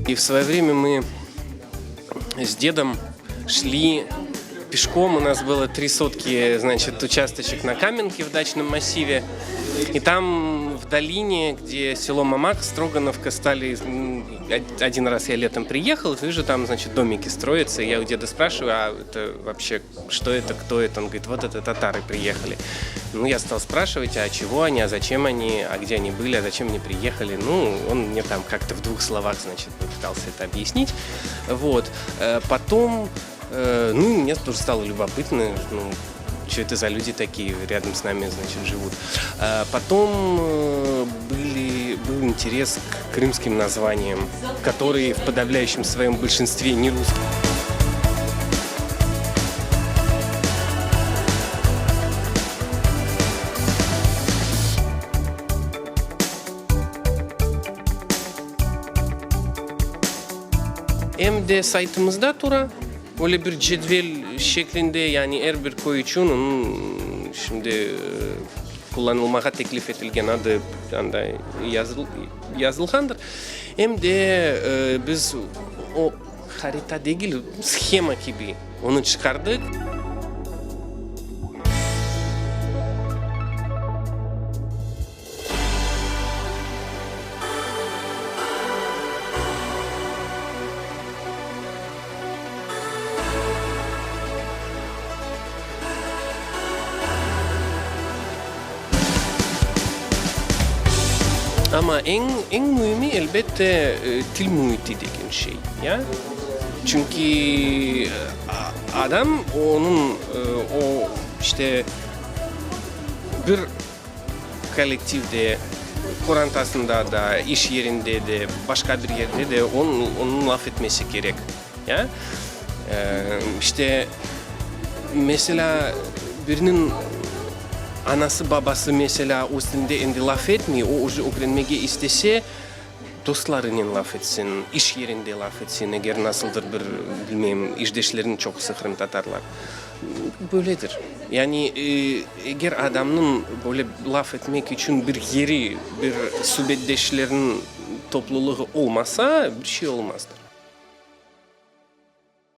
И в свое время мы с дедом шли пешком. У нас было 3 сотки, значит, участочек на Каменке в дачном массиве. И там в долине, где село Мамак, Строгановка, стали... Один раз я летом приехал, вижу, там, значит, домики строятся. И я у деда спрашиваю, а это вообще, что это, кто это? Он говорит, вот это татары приехали. Ну, я стал спрашивать, а чего они, а зачем они, а где они были, а зачем они приехали. Ну, он мне там как-то в 2 словах, значит, попытался это объяснить. Вот. Потом, ну, мне тоже стало любопытно, ну, что это за люди такие рядом с нами, значит, живут. Потом был интерес к крымским названиям, которые в подавляющем своем большинстве не русские. MD saytımızda tura öyle bir cetvel şeklinde, yani her bir koy için onun şimdi kullanılmaya teklif edilgen adı anda yazılgandır. Hem de biz o harita değil, schema gibi onu çıkardık. Ama en mühimi elbette dil muhiti degen şey, ya. Çünkü adam onun o işte bir kolektifde, korantasında da, iş yerinde de, başka bir yerde de onun laf etmesi gerek, ya. İşte mesela birinin anası babası mesela üstünde indi laf etmiyor, o öğrenmek istese dostlarının laf etsin, iş yerinde laf etsin, eğer nasıldır bir bilmem, işdeşlerini çok sıkırım Tatarlar. Böyledir. Yani eğer adamın böyle laf etmek için bir yeri, bir sübeddeşlerin topluluğu olmasa bir şey olmazdır.